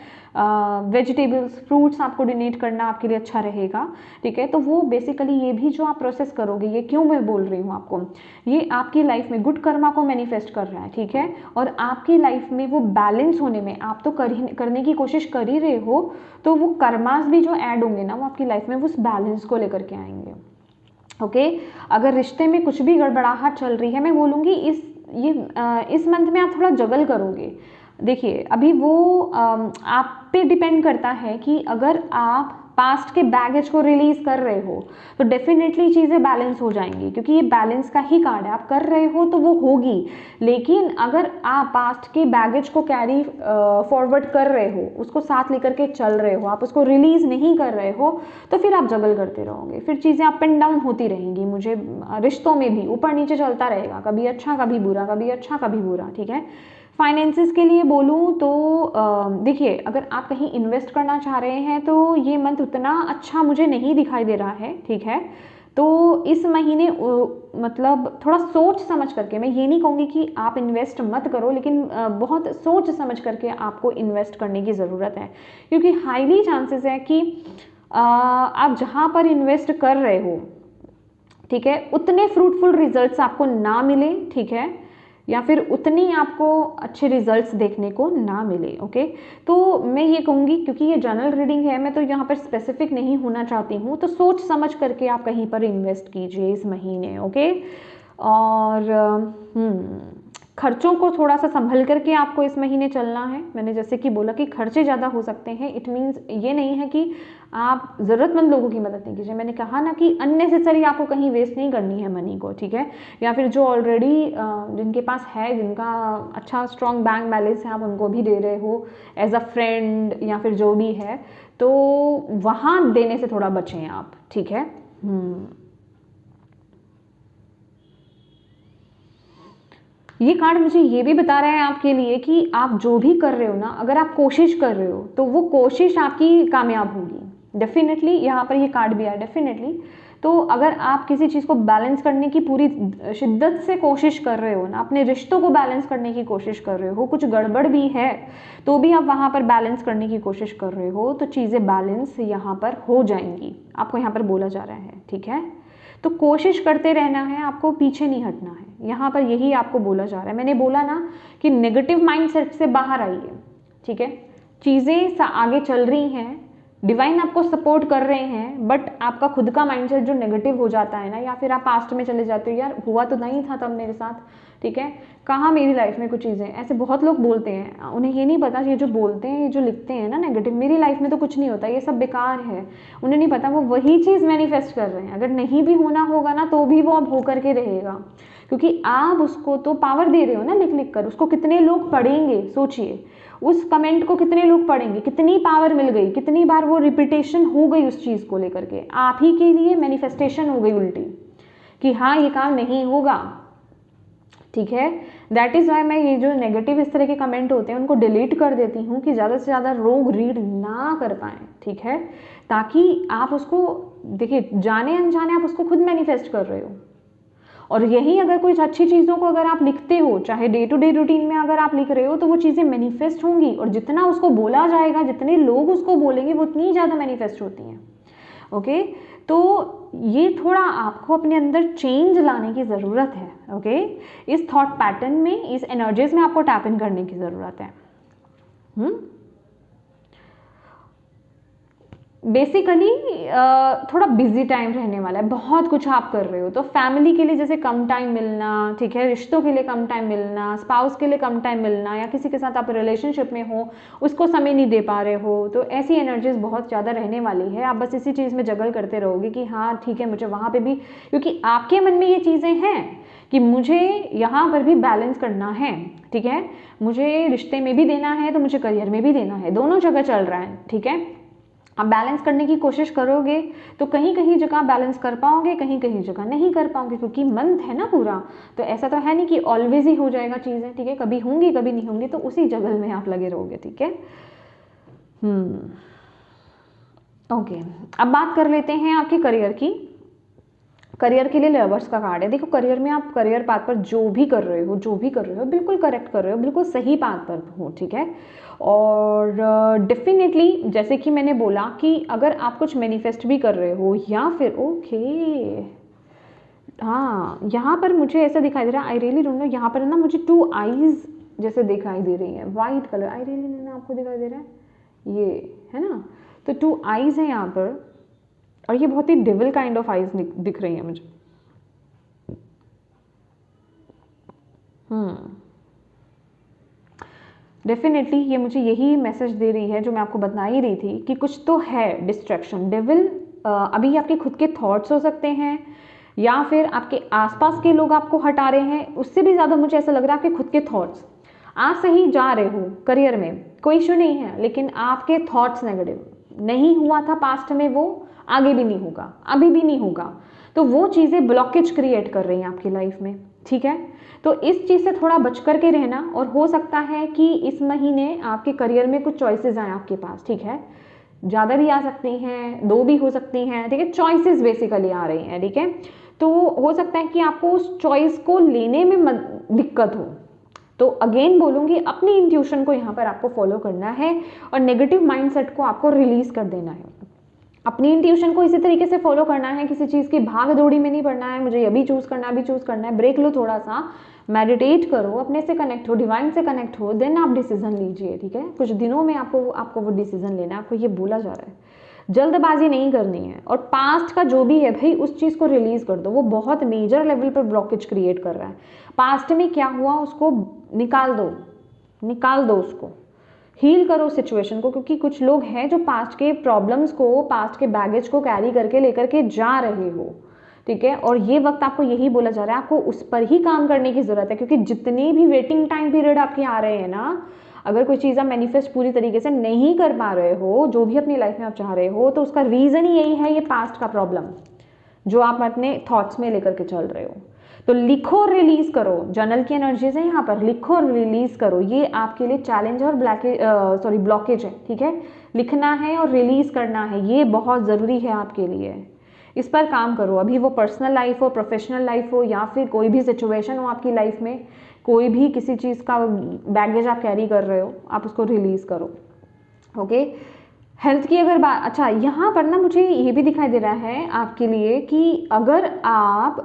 वेजिटेबल्स फ्रूट्स आपको डोनेट करना आपके लिए अच्छा रहेगा, ठीक है। तो वो बेसिकली ये भी जो आप प्रोसेस करोगे, ये क्यों मैं बोल रही हूँ आपको, ये आपकी लाइफ में गुड कर्मा को मैनिफेस्ट कर रहा है, ठीक है। और आपकी लाइफ में वो बैलेंस होने में आप तो करने की कोशिश कर ही रहे हो, तो वो कर्मास भी जो ऐड होंगे ना, वो आपकी लाइफ में उस बैलेंस को लेकर के आएंगे। ओके, अगर रिश्ते में कुछ भी गड़बड़ाहट चल रही है, मैं बोलूँगी इस मंथ में आप थोड़ा जगल करोगे। देखिए अभी वो आप पे डिपेंड करता है कि अगर आप पास्ट के बैगेज को रिलीज कर रहे हो तो डेफिनेटली चीज़ें बैलेंस हो जाएंगी, क्योंकि ये बैलेंस का ही कार्ड है। आप कर रहे हो तो वो होगी, लेकिन अगर आप पास्ट के बैगेज को कैरी फॉरवर्ड कर रहे हो, उसको साथ लेकर के चल रहे हो, आप उसको रिलीज नहीं कर रहे हो, तो फिर आप जगल करते रहोगे, फिर चीज़ें अप एंड डाउन होती रहेंगी। मुझे रिश्तों में भी ऊपर नीचे चलता रहेगा, कभी अच्छा कभी बुरा, कभी अच्छा कभी बुरा, ठीक है। फाइनेंसिस के लिए बोलूँ तो देखिए अगर आप कहीं इन्वेस्ट करना चाह रहे हैं तो ये मंथ उतना अच्छा मुझे नहीं दिखाई दे रहा है, ठीक है। तो इस महीने मतलब थोड़ा सोच समझ करके, मैं ये नहीं कहूँगी कि आप इन्वेस्ट मत करो, लेकिन बहुत सोच समझ करके आपको इन्वेस्ट करने की ज़रूरत है, क्योंकि हाईली चांसेस है कि आप जहाँ पर इन्वेस्ट कर रहे हो, ठीक है, उतने फ्रूटफुल रिजल्ट्स आपको ना मिले, ठीक है, या फिर उतनी आपको अच्छे रिजल्ट्स देखने को ना मिले। ओके, तो मैं ये कहूँगी, क्योंकि ये जनरल रीडिंग है, मैं तो यहाँ पर स्पेसिफिक नहीं होना चाहती हूँ, तो सोच समझ करके आप कहीं पर इन्वेस्ट कीजिए इस महीने। ओके, और खर्चों को थोड़ा सा संभल करके आपको इस महीने चलना है। मैंने जैसे कि बोला कि खर्चे ज़्यादा हो सकते हैं, इट मीन्स ये नहीं है कि आप ज़रूरतमंद लोगों की मदद नहीं कीजिए। मैंने कहा ना कि अननेसेसरी आपको कहीं वेस्ट नहीं करनी है मनी को, ठीक है, या फिर जो ऑलरेडी जिनके पास है, जिनका अच्छा स्ट्रॉन्ग बैंक बैलेंस है, आप उनको भी दे रहे हो एज अ फ्रेंड या फिर जो भी है, तो वहाँ देने से थोड़ा बचें आप, ठीक है। ये कार्ड मुझे ये भी बता रहा है आपके लिए कि आप जो भी कर रहे हो ना, अगर आप कोशिश कर रहे हो तो वो कोशिश आपकी कामयाब होगी डेफिनेटली। यहाँ पर ये कार्ड भी है डेफिनेटली। तो अगर आप किसी चीज़ को बैलेंस करने की पूरी शिद्दत से कोशिश कर रहे हो ना, अपने रिश्तों को बैलेंस करने की कोशिश कर रहे हो, कुछ गड़बड़ भी है तो भी आप वहाँ पर बैलेंस करने की कोशिश कर रहे हो, तो चीज़ें बैलेंस यहाँ पर हो जाएंगी, आपको यहाँ पर बोला जा रहा है, ठीक है। तो कोशिश करते रहना है, आपको पीछे नहीं हटना है, यहाँ पर यही आपको बोला जा रहा है। मैंने बोला ना कि नेगेटिव माइंडसेट से बाहर आइए, ठीक है, चीज़ें आगे चल रही हैं, डिवाइन आपको सपोर्ट कर रहे हैं, बट आपका खुद का माइंडसेट जो नेगेटिव हो जाता है ना, या फिर आप पास्ट में चले जाते हो, यार हुआ तो नहीं था तब मेरे साथ, ठीक है, कहाँ मेरी लाइफ में कुछ चीज़ें, ऐसे बहुत लोग बोलते हैं, उन्हें ये नहीं पता, ये जो बोलते हैं, ये जो लिखते हैं ना नेगेटिव, मेरी लाइफ में तो कुछ नहीं होता, ये सब बेकार है, उन्हें नहीं पता वो वही चीज़ मैनिफेस्ट कर रहे हैं। अगर नहीं भी होना होगा ना तो भी वो अब हो करके रहेगा, क्योंकि आप उसको तो पावर दे रहे हो ना लिख लिख कर। उसको कितने लोग पढ़ेंगे, सोचिए, उस कमेंट को कितने लोग पढ़ेंगे, कितनी पावर मिल गई, कितनी बार वो रिपीटेशन हो गई उस चीज़ को लेकर के, आप ही के लिए मैनिफेस्टेशन हो गई उल्टी कि हाँ ये काम नहीं होगा, ठीक है। दैट इज़ वाई मैं ये जो नेगेटिव इस तरह के कमेंट होते हैं उनको डिलीट कर देती हूँ कि ज़्यादा से ज़्यादा लोग रीड ना कर पाएँ, ठीक है, ताकि आप उसको देखिए, जाने अनजाने आप उसको खुद मैनिफेस्ट कर रहे हो। और यही अगर कुछ अच्छी चीज़ों को अगर आप लिखते हो, चाहे डे टू डे रूटीन में अगर आप लिख रहे हो, तो वो चीज़ें मैनिफेस्ट होंगी, और जितना उसको बोला जाएगा, जितने लोग उसको बोलेंगे, वो उतनी ज़्यादा मैनिफेस्ट होती हैं। ओके, तो ये थोड़ा आपको अपने अंदर चेंज लाने की ज़रूरत है। ओके, इस थॉट पैटर्न में, इस एनर्जीज में आपको टैप इन करने की ज़रूरत है। बेसिकली थोड़ा बिजी टाइम रहने वाला है, बहुत कुछ आप कर रहे हो, तो फैमिली के लिए जैसे कम टाइम मिलना, ठीक है, रिश्तों के लिए कम टाइम मिलना, स्पाउस के लिए कम टाइम मिलना, या किसी के साथ आप रिलेशनशिप में हो उसको समय नहीं दे पा रहे हो, तो ऐसी एनर्जीज बहुत ज़्यादा रहने वाली है। आप बस इसी चीज़ में जगल करते रहोगे कि हाँ ठीक है, मुझे वहाँ पर भी, क्योंकि आपके मन में ये चीज़ें हैं कि मुझे यहाँ पर भी बैलेंस करना है, ठीक है, मुझे रिश्ते में भी देना है तो मुझे करियर में भी देना है, दोनों जगह चल रहा है, ठीक है। आप बैलेंस करने की कोशिश करोगे तो कहीं कहीं जगह बैलेंस कर पाओगे, कहीं कहीं जगह नहीं कर पाओगे, क्योंकि मंथ है ना पूरा, तो ऐसा तो है नहीं कि ऑलवेज ही हो जाएगा चीज़ें, ठीक है, कभी होंगी कभी नहीं होंगी, तो उसी जगह में आप लगे रहोगे, ठीक है। ओके, अब बात कर लेते हैं आपके करियर की। करियर के लिए लवर्स का कार्ड है। देखो, करियर में आप करियर पाथ पर जो भी कर रहे हो बिल्कुल करेक्ट कर रहे हो, बिल्कुल सही पाथ पर हो, ठीक है। और डेफिनेटली जैसे कि मैंने बोला कि अगर आप कुछ मैनिफेस्ट भी कर रहे हो, या फिर ओके, हाँ, यहाँ पर मुझे ऐसा दिखाई दे रहा है, आई रियली डोंट नो, यहाँ पर ना मुझे 2 आईज जैसे दिखाई दे रही है, white colour, I really don't know आपको दिखाई दे रहा है, ये है ना, तो 2 आईज हैं यहाँ पर, और ये बहुत ही डेविल काइंड ऑफ आईज दिख रही हैं मुझे। डेफिनेटली ये मुझे यही मैसेज दे रही है जो मैं आपको बता ही रही थी कि कुछ तो है डिस्ट्रैक्शन। डेविल अभी आपके खुद के थॉट्स हो सकते हैं, या फिर आपके आसपास के लोग आपको हटा रहे हैं, उससे भी ज़्यादा मुझे ऐसा लग रहा है आपके खुद के थॉट्स। आप सही जा रहे हो करियर में, कोई इशू नहीं है, लेकिन आपके थॉट्स नेगेटिव, नहीं हुआ था पास्ट में, वो आगे भी नहीं होगा, अभी भी नहीं होगा, तो वो चीज़ें ब्लॉकेज क्रिएट कर रही हैं आपकी लाइफ में, ठीक है। तो इस चीज़ से थोड़ा बच करके रहना, और हो सकता है कि इस महीने आपके करियर में कुछ चॉइसेस आए आपके पास, ठीक है, ज़्यादा भी आ सकती हैं, 2 भी हो सकती हैं, ठीक है, चॉइसेस बेसिकली आ रही हैं, ठीक है। तो हो सकता है कि आपको उस चॉइस को लेने में दिक्कत हो, तो अगेन बोलूँगी, अपनी इंट्यूशन को यहाँ पर आपको फॉलो करना है, और नेगेटिव माइंडसेट को आपको रिलीज कर देना है। अपनी इंट्यूशन को इसी तरीके से फॉलो करना है, किसी चीज़ की भाग दौड़ी में नहीं पड़ना है, मुझे अभी चूज़ करना है, अभी चूज़ करना है। ब्रेक लो, थोड़ा सा मेडिटेट करो, अपने से कनेक्ट हो, डिवाइन से कनेक्ट हो, देन आप डिसीजन लीजिए, ठीक है। कुछ दिनों में आपको वो डिसीजन लेना है, आपको ये बोला जा रहा है, जल्दबाजी नहीं करनी है। और पास्ट का जो भी है भाई, उस चीज़ को रिलीज कर दो, वो बहुत मेजर लेवल पर ब्लॉकेज क्रिएट कर रहा है। पास्ट में क्या हुआ उसको निकाल दो उसको, हील करो सिचुएशन को, क्योंकि कुछ लोग हैं जो पास्ट के प्रॉब्लम्स को, पास्ट के बैगेज को कैरी करके लेकर के जा रहे हो, ठीक है। और ये वक्त आपको यही बोला जा रहा है, आपको उस पर ही काम करने की जरूरत है, क्योंकि जितने भी वेटिंग टाइम पीरियड आपके आ रहे हैं ना, अगर कोई चीज़ आप मैनिफेस्ट पूरी तरीके से नहीं कर पा रहे हो, जो भी अपनी लाइफ में आप चाह रहे हो, तो उसका रीज़न ही यही है, ये पास्ट का प्रॉब्लम जो आप अपने थॉट्स में लेकर के चल रहे हो। तो लिखो, रिलीज करो, जर्नल की एनर्जीज है यहाँ पर, लिखो और रिलीज करो, ये आपके लिए चैलेंज और ब्लॉकेज है, ठीक है। लिखना है और रिलीज करना है, ये बहुत ज़रूरी है आपके लिए, इस पर काम करो। अभी वो पर्सनल लाइफ हो, प्रोफेशनल लाइफ हो, या फिर कोई भी सिचुएशन हो आपकी लाइफ में, कोई भी किसी चीज़ का बैगेज आप कैरी कर रहे हो, आप उसको रिलीज करो, ओके। हेल्थ की अगर बात, अच्छा यहाँ पर ना मुझे ये भी दिखाई दे रहा है आपके लिए कि अगर आप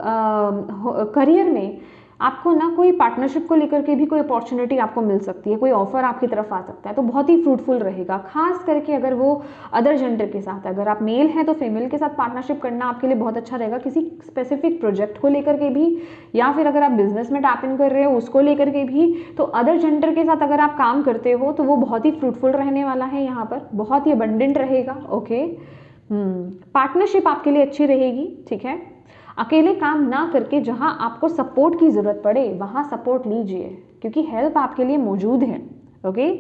करियर में आपको ना कोई पार्टनरशिप को लेकर के भी कोई अपॉर्चुनिटी आपको मिल सकती है, कोई ऑफर आपकी तरफ आ सकता है, तो बहुत ही फ्रूटफुल रहेगा। खास करके अगर वो अदर जेंडर के साथ, अगर आप मेल हैं तो फीमेल के साथ पार्टनरशिप करना आपके लिए बहुत अच्छा रहेगा, किसी स्पेसिफिक प्रोजेक्ट को लेकर के भी, या फिर अगर आप बिजनेस में टैप इन कर रहे हो उसको लेकर के भी। तो अदर जेंडर के साथ अगर आप काम करते हो तो वो बहुत ही फ्रूटफुल रहने वाला है, यहाँ पर बहुत ही अबंडेंट रहेगा। ओके, पार्टनरशिप आपके लिए अच्छी रहेगी, ठीक है। अकेले काम ना करके जहां आपको सपोर्ट की ज़रूरत पड़े वहां सपोर्ट लीजिए, क्योंकि हेल्प आपके लिए मौजूद है। ओके,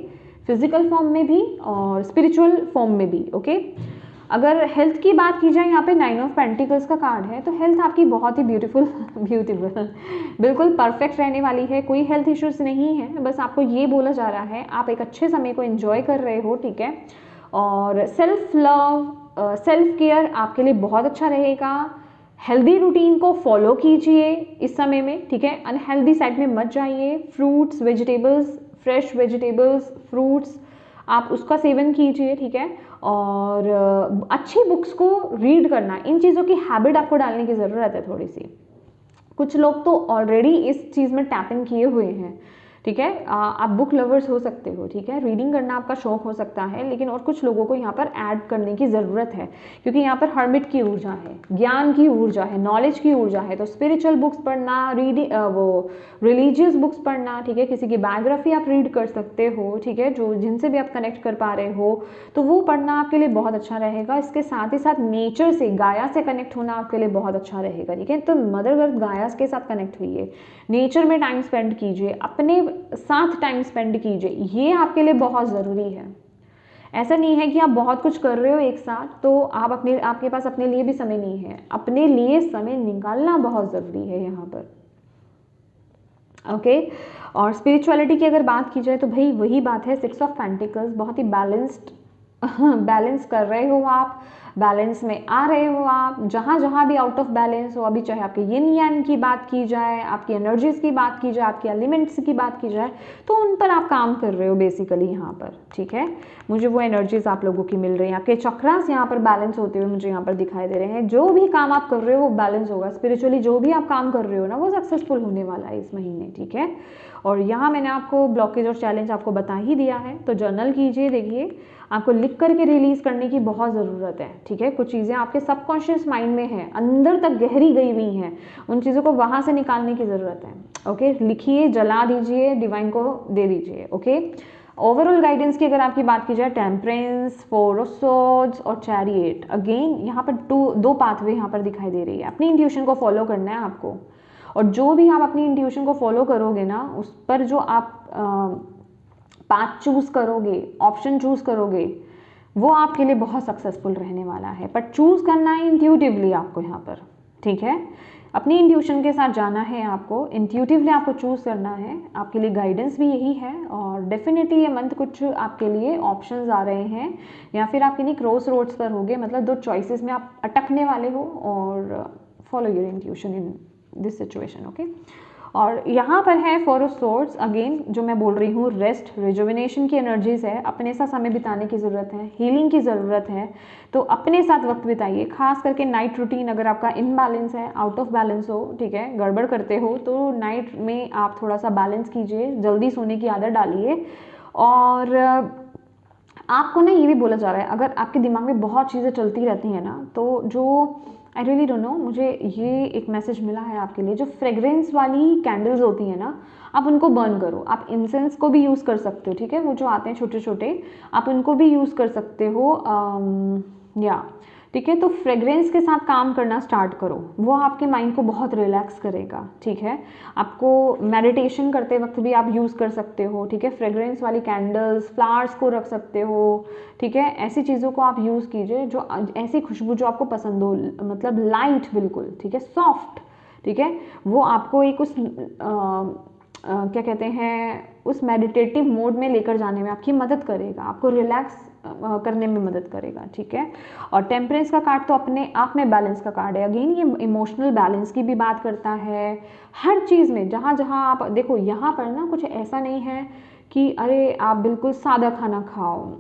फिजिकल फॉर्म में भी और स्पिरिचुअल फॉर्म में भी। ओके, अगर हेल्थ की बात की जाए, यहाँ पे 9 ऑफ पेंटिकल्स का कार्ड है, तो हेल्थ आपकी बहुत ही ब्यूटीफुल बिल्कुल परफेक्ट रहने वाली है, कोई हेल्थ इश्यूज नहीं है। बस आपको ये बोला जा रहा है आप एक अच्छे समय को एंजॉय कर रहे हो, ठीक है। और सेल्फ लव, सेल्फ केयर आपके लिए बहुत अच्छा रहेगा। हेल्दी रूटीन को फॉलो कीजिए इस समय में, ठीक है। अनहेल्दी साइड में मत जाइए। Fruits, vegetables, fresh vegetables, fruits, आप उसका सेवन कीजिए, ठीक है। और अच्छी बुक्स को रीड करना, इन चीज़ों की हैबिट आपको डालने की ज़रूरत है थोड़ी सी। कुछ लोग तो ऑलरेडी इस चीज़ में टैप इन किए हुए हैं, ठीक है। आप बुक लवर्स हो सकते हो, ठीक है, रीडिंग करना आपका शौक हो सकता है, लेकिन और कुछ लोगों को यहाँ पर ऐड करने की ज़रूरत है, क्योंकि यहाँ पर हर्मिट की ऊर्जा है, ज्ञान की ऊर्जा है, नॉलेज की ऊर्जा है। तो स्पिरिचुअल बुक्स पढ़ना, रीडिंग, वो रिलीजियस बुक्स पढ़ना, ठीक है, किसी की बायोग्राफी आप रीड कर सकते हो, ठीक है, जो जिनसे भी आप कनेक्ट कर पा रहे हो, तो वो पढ़ना आपके लिए बहुत अच्छा रहेगा। इसके साथ ही साथ नेचर से, गाया से कनेक्ट होना आपके लिए बहुत अच्छा रहेगा, ठीक है। तो मदर अर्थ गाया के साथ कनेक्ट हुइए, नेचर में टाइम स्पेंड कीजिए, अपने साथ टाइम स्पेंड कीजिए, ये आपके लिए बहुत ज़रूरी है। ऐसा नहीं है कि आप बहुत कुछ कर रहे हो एक साथ तो आपके पास अपने लिए भी समय नहीं है, अपने लिए समय निकालना बहुत ज़रूरी है यहाँ पर। ओके, और स्पिरिचुअलिटी की अगर बात की जाए तो भाई वही बात है, 6 ऑफ पेंटिकल्स, बहुत ही बैलेंस कर रहे हो आप, बैलेंस में आ रहे हो आप। जहाँ जहाँ भी आउट ऑफ बैलेंस हो, अभी चाहे आपके यिन यान की बात की जाए, आपकी एनर्जीज की बात की जाए, आपके एलिमेंट्स की बात की जाए, तो उन पर आप काम कर रहे हो बेसिकली यहाँ पर, ठीक है। मुझे वो एनर्जीज आप लोगों की मिल रही हैं, आपके चक्रास यहाँ पर बैलेंस होते हुए मुझे यहाँ पर दिखाई दे रहे हैं। जो भी काम आप कर रहे हो वो बैलेंस होगा, स्पिरिचुअली जो भी आप काम कर रहे हो ना वो सक्सेसफुल होने वाला है इस महीने, ठीक है। और यहाँ मैंने आपको ब्लॉकेज और चैलेंज आपको बता ही दिया है, तो जर्नल कीजिए, देखिए आपको लिख करके रिलीज करने की बहुत ज़रूरत है, ठीक है। कुछ चीज़ें आपके सबकॉन्शियस माइंड में हैं, अंदर तक गहरी गई हुई हैं, उन चीज़ों को वहाँ से निकालने की ज़रूरत है। ओके, लिखिए, जला दीजिए, डिवाइन को दे दीजिए। ओके, ओवरऑल गाइडेंस की अगर आपकी बात की जाए, टेम्परेंस, 4 ऑफ सोर्ड्स और चैरियट, अगेन यहाँ पर दो पाथवे यहाँ पर दिखाई दे रही है। अपनी इंट्यूशन को फॉलो करना है आपको, और जो भी आप अपनी इंट्यूशन को फॉलो करोगे ना, उस पर जो आप पाथ चूज करोगे, ऑप्शन चूज करोगे, वो आपके लिए बहुत सक्सेसफुल रहने वाला है। पर चूज करना है इंट्यूटिवली आपको यहाँ पर, ठीक है। अपनी इंट्यूशन के साथ जाना है आपको, इंट्यूटिवली आपको चूज करना है। आपके लिए गाइडेंस भी यही है, और डेफिनेटली ये मंथ कुछ आपके लिए ऑप्शंस आ रहे हैं, या फिर आप किन्हीं क्रॉस रोड्स पर होगे, मतलब 2 चॉइसेस में आप अटकने वाले हो, और follow your intuition in this situation. Okay, और यहाँ पर है 4 ऑफ सोर्ड्स, अगेन जो मैं बोल रही हूँ, रेस्ट, रिजुविनेशन की एनर्जीज है, अपने साथ समय बिताने की ज़रूरत है, हीलिंग की ज़रूरत है, तो अपने साथ वक्त बिताइए। खास करके नाइट रूटीन, अगर आपका इनबैलेंस है, आउट ऑफ बैलेंस हो, ठीक है, गड़बड़ करते हो, तो नाइट में आप थोड़ा सा बैलेंस कीजिए, जल्दी सोने की आदत डालिए। और आपको ना ये भी बोला जा रहा है, अगर आपके दिमाग में बहुत चीज़ें चलती रहती हैं ना, तो जो आई रियली डोंट नो, मुझे ये एक मैसेज मिला है आपके लिए, जो फ्रेग्रेंस वाली कैंडल्स होती हैं ना, आप उनको बर्न करो। आप इंसेंस को भी यूज़ कर सकते हो, ठीक है, वो जो आते हैं छोटे छोटे, आप उनको भी यूज़ कर सकते हो, या ठीक है। तो फ्रेग्रेंस के साथ काम करना स्टार्ट करो, वो आपके माइंड को बहुत रिलैक्स करेगा, ठीक है। आपको मेडिटेशन करते वक्त भी आप यूज़ कर सकते हो, ठीक है। फ्रेग्रेंस वाली कैंडल्स, फ्लावर्स को रख सकते हो, ठीक है। ऐसी चीज़ों को आप यूज़ कीजिए, जो ऐसी खुशबू जो आपको पसंद हो, मतलब लाइट बिल्कुल, ठीक है, सॉफ्ट, ठीक है, वो आपको एक उस क्या कहते हैं, उस मेडिटेटिव मोड में लेकर जाने में आपकी मदद करेगा, आपको रिलैक्स करने में मदद करेगा, ठीक है। और टेम्परेंस का कार्ड तो अपने आप में बैलेंस का कार्ड है, अगेन ये इमोशनल बैलेंस की भी बात करता है। हर चीज़ में जहाँ जहाँ आप देखो, यहाँ पर ना कुछ ऐसा नहीं है कि अरे आप बिल्कुल सादा खाना खाओ,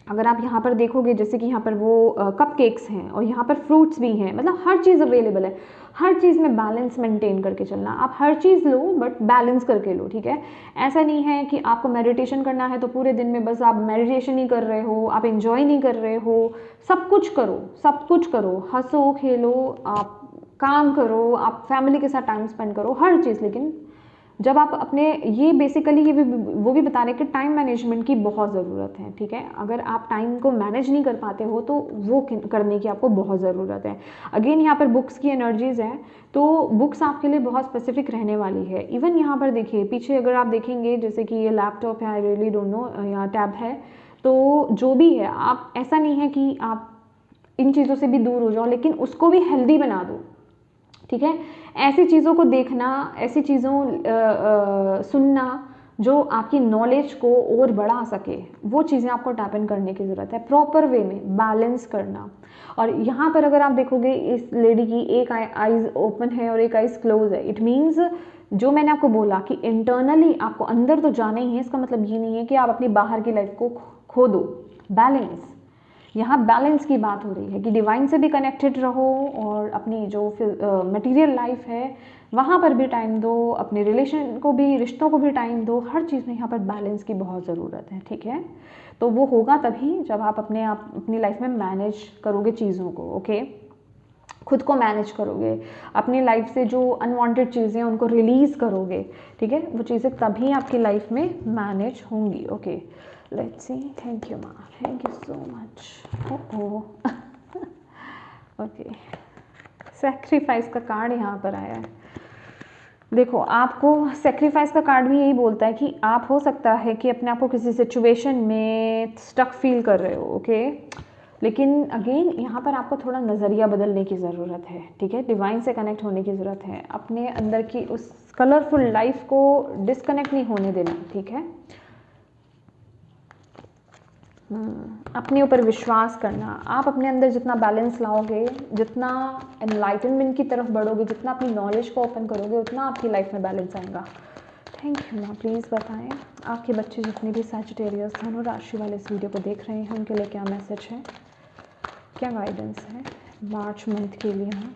अगर आप यहाँ पर देखोगे जैसे कि यहाँ पर वो कप केक्स हैं और यहाँ पर फ्रूट्स भी हैं, मतलब हर चीज़ अवेलेबल है। हर चीज़ में बैलेंस मेंटेन करके चलना, आप हर चीज़ लो बट बैलेंस करके लो, ठीक है। ऐसा नहीं है कि आपको मेडिटेशन करना है तो पूरे दिन में बस आप मेडिटेशन ही कर रहे हो, आप एंजॉय नहीं कर रहे हो। सब कुछ करो, सब कुछ करो, हंसो खेलो, आप काम करो, आप फैमिली के साथ टाइम स्पेंड करो, हर चीज़। लेकिन जब आप अपने ये बेसिकली ये वो भी बता रहे हैं कि टाइम मैनेजमेंट की बहुत ज़रूरत है, ठीक है। अगर आप टाइम को मैनेज नहीं कर पाते हो तो वो करने की आपको बहुत ज़रूरत है। अगेन यहाँ पर बुक्स की एनर्जीज हैं, तो बुक्स आपके लिए बहुत स्पेसिफिक रहने वाली है। इवन यहाँ पर देखिए पीछे अगर आप देखेंगे जैसे कि ये लैपटॉप है, आई रियली डोंट नो, यहाँ टैब है, तो जो भी है आप, ऐसा नहीं है कि आप इन चीज़ों से भी दूर हो जाओ, लेकिन उसको भी हेल्दी बना दो, ठीक है। ऐसी चीज़ों को देखना, ऐसी चीज़ों सुनना जो आपकी नॉलेज को और बढ़ा सके, वो चीज़ें आपको टैप इन करने की ज़रूरत है, प्रॉपर वे में बैलेंस करना। और यहाँ पर अगर आप देखोगे इस लेडी की एक आईज ओपन है और एक आईज क्लोज है, इट मीन्स जो मैंने आपको बोला कि इंटरनली आपको अंदर तो जाना ही है, इसका मतलब ये नहीं है कि आप अपनी बाहर की लाइफ को खो दो। बैलेंस, यहाँ बैलेंस की बात हो रही है कि डिवाइन से भी कनेक्टेड रहो और अपनी जो मटेरियल लाइफ है वहाँ पर भी टाइम दो, अपने रिलेशन को भी, रिश्तों को भी टाइम दो। हर चीज़ में यहाँ पर बैलेंस की बहुत ज़रूरत है, ठीक है। तो वो होगा तभी जब आप अपनी लाइफ में मैनेज करोगे चीज़ों को, ओके। खुद को मैनेज करोगे, अपनी लाइफ से जो अनवांटेड चीज़ें हैं उनको रिलीज़ करोगे, ठीक है। वो चीज़ें तभी आपकी लाइफ में मैनेज होंगी, okay. Let's see, thank you माँ, thank you so much. Okay, sacrifice का कार्ड यहाँ पर आया है। देखो, आपको सेक्रीफाइस का कार्ड भी यही बोलता है कि आप हो सकता है कि अपने आप को किसी सिचुएशन में स्टक फील कर रहे हो, ओके। लेकिन अगेन यहाँ पर आपको थोड़ा नज़रिया बदलने की ज़रूरत है, ठीक है। डिवाइन से कनेक्ट होने की ज़रूरत है, अपने अंदर की उस कलरफुल लाइफ को डिस्कनेक्ट नहीं होने देना, ठीक है। अपने ऊपर विश्वास करना, आप अपने अंदर जितना बैलेंस लाओगे, जितना एनलाइटनमेंट की तरफ बढ़ोगे, जितना अपनी नॉलेज को ओपन करोगे, उतना आपकी लाइफ में बैलेंस आएगा। थैंक यू माँ। प्लीज़ बताएं आपके बच्चे जितने भी सैजिटेरियस धनु राशि वाले इस वीडियो को देख रहे हैं उनके लिए क्या मैसेज है, क्या गाइडेंस है मार्च मंथ के लिए। हाँ,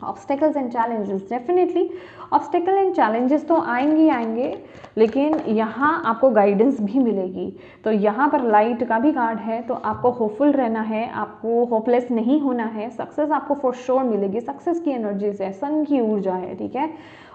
obstacles and challenges, definitely obstacle and challenges तो आएंगे ही आएंगे, लेकिन यहाँ आपको गाइडेंस भी मिलेगी। तो यहाँ पर लाइट का भी कार्ड है, तो आपको होपफुल रहना है, आपको होपलेस नहीं होना है। सक्सेस आपको फॉर श्योर मिलेगी, सक्सेस की एनर्जीज है, सन की ऊर्जा है, ठीक है।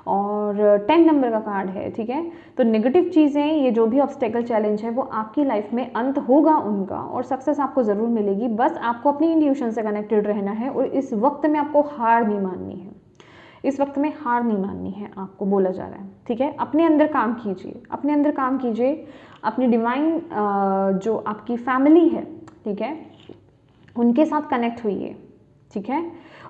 और 10 नंबर का कार्ड है, ठीक है। तो नेगेटिव चीज़ें, ये जो भी ऑब्स्टेकल चैलेंज है वो आपकी लाइफ में अंत होगा उनका, और सक्सेस आपको ज़रूर मिलेगी। बस आपको अपनी इंट्यूशन से कनेक्टेड रहना है और इस वक्त में आपको हार नहीं माननी है, इस वक्त में हार नहीं माननी है, आपको बोला जा रहा है, ठीक है। अपने अंदर काम कीजिए, अपने अंदर काम कीजिए, अपनी डिवाइन जो आपकी फैमिली है, ठीक है, उनके साथ कनेक्ट हुइए, ठीक है।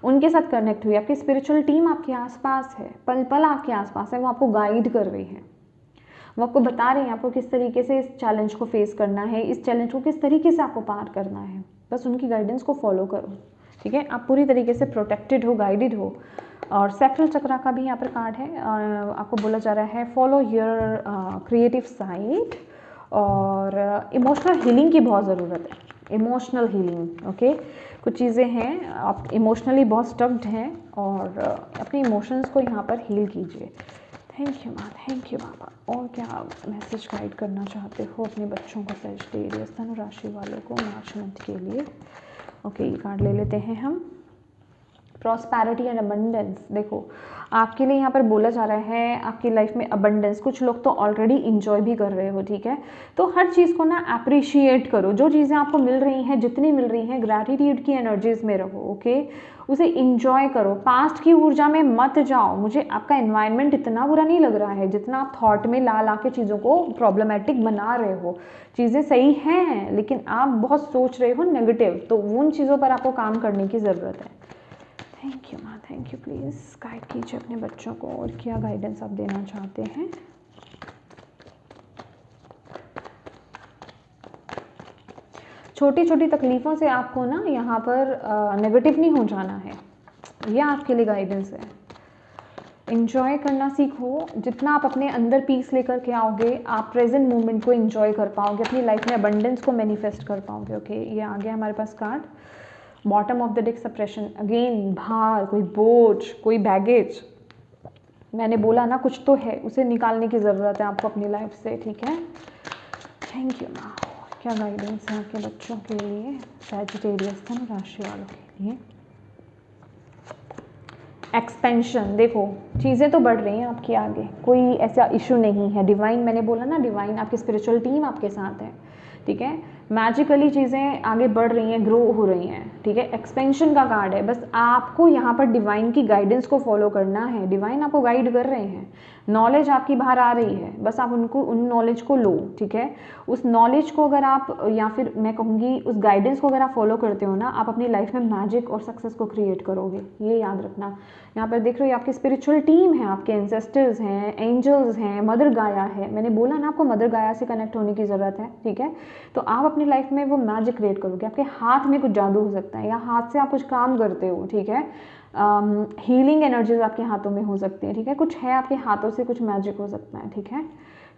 उनके साथ कनेक्ट हुई, आपकी स्पिरिचुअल टीम आपके आसपास है, पल पल आपके आसपास है, वो आपको गाइड कर रही है, वो आपको बता रही है आपको किस तरीके से इस चैलेंज को फेस करना है, इस चैलेंज को किस तरीके से आपको पार करना है। बस उनकी गाइडेंस को फॉलो करो, ठीक है। आप पूरी तरीके से प्रोटेक्टेड हो, गाइडेड हो। और सैक्रल चक्रा का भी यहाँ पर कार्ड है, आपको बोला जा रहा है फॉलो योर क्रिएटिव साइड, और इमोशनल हीलिंग की बहुत ज़रूरत है, इमोशनल हीलिंग, ओके। कुछ चीज़ें हैं, आप इमोशनली बहुत स्टक्ड हैं और अपने इमोशंस को यहाँ पर हील कीजिए। थैंक यू माँ, थैंक यू बाबा। और क्या मैसेज गाइड करना चाहते हो अपने बच्चों को, सैजिटेरियस धनु राशि वालों को मार्च मंथ के लिए? ओके, ये कार्ड ले लेते हैं हम, प्रॉस्पैरिटी एंड अबंडेंस। देखो, आपके लिए यहाँ पर बोला जा रहा है आपकी लाइफ में अबंडेंस, कुछ लोग तो ऑलरेडी इंजॉय भी कर रहे हो, ठीक है। तो हर चीज़ को ना अप्रिशिएट करो, जो चीज़ें आपको मिल रही हैं, जितनी मिल रही हैं, ग्रैटिट्यूड की एनर्जीज में रहो, ओके। उसे इंजॉय करो, पास्ट की ऊर्जा में मत जाओ। मुझे आपका एनवायरनमेंट इतना बुरा नहीं लग रहा है जितना आप थॉट में ला के चीज़ों को प्रॉब्लमेटिक बना रहे हो। चीज़ें सही हैं लेकिन आप बहुत सोच रहे हो नेगेटिव, तो उन चीज़ों पर आपको काम करने की ज़रूरत है। थैंक यू माँ, थैंक यू। प्लीज़ गाइड कीजिए अपने बच्चों को, और क्या गाइडेंस आप देना चाहते हैं। छोटी छोटी तकलीफ़ों से आपको ना यहाँ पर नेगेटिव नहीं हो जाना है, यह आपके लिए गाइडेंस है। इंजॉय करना सीखो। जितना आप अपने अंदर पीस लेकर के आओगे, आप प्रेजेंट मोमेंट को इंजॉय कर पाओगे, अपनी लाइफ में अबंडेंस को मैनिफेस्ट कर पाओगे। ओके, ये आ गया हमारे पास card. Bottom of the deck suppression, again भार, कोई बोझ, कोई बैगेज। मैंने बोला ना कुछ तो है, उसे निकालने की ज़रूरत है आपको अपनी लाइफ से। ठीक है, थैंक यू माँ। क्या गाइडेंस है आपके बच्चों के लिए, सैजिटेरियस धनु राशि वालों के लिए? एक्सपेंशन, देखो चीज़ें तो बढ़ रही हैं आपकी आगे, कोई ऐसा इशू नहीं है। डिवाइन, मैंने बोला ना डिवाइन आपकी स्पिरिचुअल टीम आपके साथ है। ठीक है, मैजिकली चीज़ें आगे बढ़ रही हैं, ग्रो हो रही हैं। ठीक है, एक्सपेंशन का कार्ड है। बस आपको यहाँ पर डिवाइन की गाइडेंस को फॉलो करना है। डिवाइन आपको गाइड कर रहे हैं, नॉलेज आपकी बाहर आ रही है, बस आप उन नॉलेज को लो। ठीक है, उस नॉलेज को अगर आप, या फिर मैं कहूँगी उस गाइडेंस को अगर आप फॉलो करते हो ना, आप अपनी लाइफ में मैजिक और सक्सेस को क्रिएट करोगे, ये याद रखना। यहाँ पर देख रहे हो आपकी स्पिरिचुअल टीम है, आपके एंसेस्टर्स हैं, एंजल्स हैं, मदर गाया है। मैंने बोला ना आपको मदर गाया से कनेक्ट होने की ज़रूरत है। ठीक है, तो आप अपनी लाइफ में वो मैजिक क्रिएट करोगे। आपके हाथ में कुछ जादू हो सकता है, या हाथ से आप कुछ काम करते हो। ठीक है, हीलिंग एनर्जीज आपके हाथों में हो सकती है। ठीक है, कुछ है आपके हाथों से, कुछ मैजिक हो सकता है। ठीक है,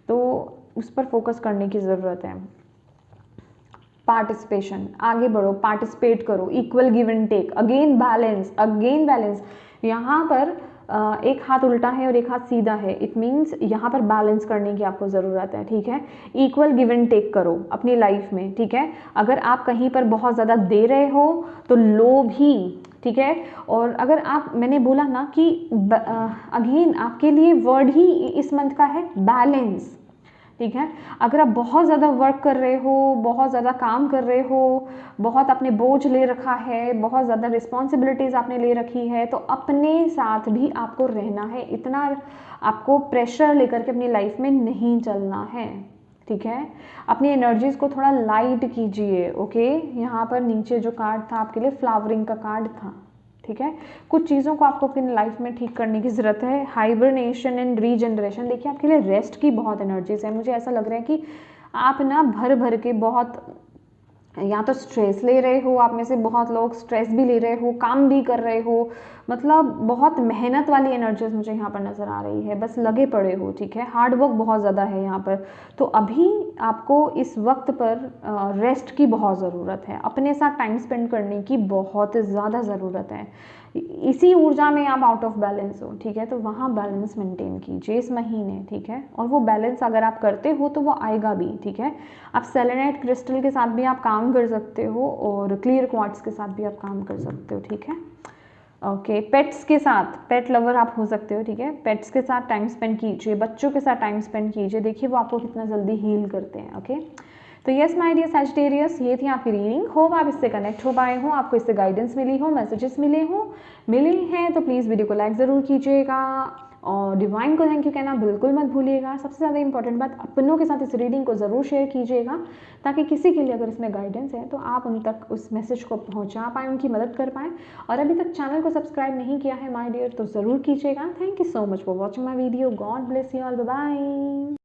तो उस पर फोकस करने की ज़रूरत है। पार्टिसिपेशन, आगे बढ़ो, पार्टिसिपेट करो, equal give and take, again balance, again balance. यहाँ पर एक हाथ उल्टा है और एक हाथ सीधा है, इट मीन्स यहाँ पर बैलेंस करने की आपको ज़रूरत है। ठीक है, इक्वल गिव एंड टेक करो अपनी लाइफ में। ठीक है, अगर आप कहीं पर बहुत ज़्यादा दे रहे हो तो लो भी। ठीक है, और अगर आप, मैंने बोला ना कि अगेन आपके लिए वर्ड ही इस मंथ का है बैलेंस। ठीक है, अगर आप बहुत ज़्यादा वर्क कर रहे हो, बहुत ज़्यादा काम कर रहे हो, बहुत अपने बोझ ले रखा है, बहुत ज़्यादा रिस्पॉन्सिबिलिटीज़ आपने ले रखी है, तो अपने साथ भी आपको रहना है। इतना आपको प्रेशर लेकर के अपनी लाइफ में नहीं चलना है। ठीक है, अपनी एनर्जीज़ को थोड़ा लाइट कीजिए। ओके, यहाँ पर नीचे जो कार्ड था आपके लिए फ्लावरिंग का कार्ड था। ठीक है, कुछ चीज़ों को आपको अपनी लाइफ में ठीक करने की ज़रूरत है। हाइबरनेशन एंड रीजनरेशन, देखिए आपके लिए रेस्ट की बहुत एनर्जीज है। मुझे ऐसा लग रहा है कि आप ना भर भर के बहुत, या तो स्ट्रेस ले रहे हो, आप में से बहुत लोग स्ट्रेस भी ले रहे हो, काम भी कर रहे हो, मतलब बहुत मेहनत वाली एनर्जीज मुझे यहाँ पर नज़र आ रही है। बस लगे पड़े हो। ठीक है, हार्ड वर्क बहुत ज़्यादा है यहाँ पर। तो अभी आपको इस वक्त पर रेस्ट की बहुत ज़रूरत है, अपने साथ टाइम स्पेंड करने की बहुत ज़्यादा ज़रूरत है। इसी ऊर्जा में आप आउट ऑफ बैलेंस हो। ठीक है, तो वहाँ बैलेंस मेंटेन कीजिए इस महीने। ठीक है, और वो बैलेंस अगर आप करते हो तो वो आएगा भी। ठीक है, आप सेलेनाइट क्रिस्टल के साथ भी आप काम कर सकते हो, और क्लियर क्वार्ट्ज के साथ भी आप काम कर सकते हो। ठीक है, ओके, पेट्स के साथ, पेट लवर आप हो सकते हो। ठीक है, पेट्स के साथ टाइम स्पेंड कीजिए, बच्चों के साथ टाइम स्पेंड कीजिए, देखिए वो आपको कितना जल्दी हील करते हैं। ओके, तो यस माय डियर सैजिटेरियस, ये थी आपकी रीडिंग। होप आप इससे कनेक्ट हो पाए हो, आपको इससे गाइडेंस मिली हो, मैसेजेस मिले हैं तो प्लीज़ वीडियो को लाइक ज़रूर कीजिएगा, और डिवाइन को थैंक यू कहना बिल्कुल मत भूलिएगा। सबसे ज़्यादा इंपॉर्टेंट बात, अपनों के साथ इस रीडिंग को ज़रूर शेयर कीजिएगा, ताकि किसी के लिए अगर इसमें गाइडेंस है तो आप उन तक उस मैसेज को पहुंचा पाएँ, उनकी मदद कर पाएँ। और अभी तक चैनल को सब्सक्राइब नहीं किया है माय डियर तो ज़रूर कीजिएगा। Thank you so much for watching my video. God bless you all, bye bye.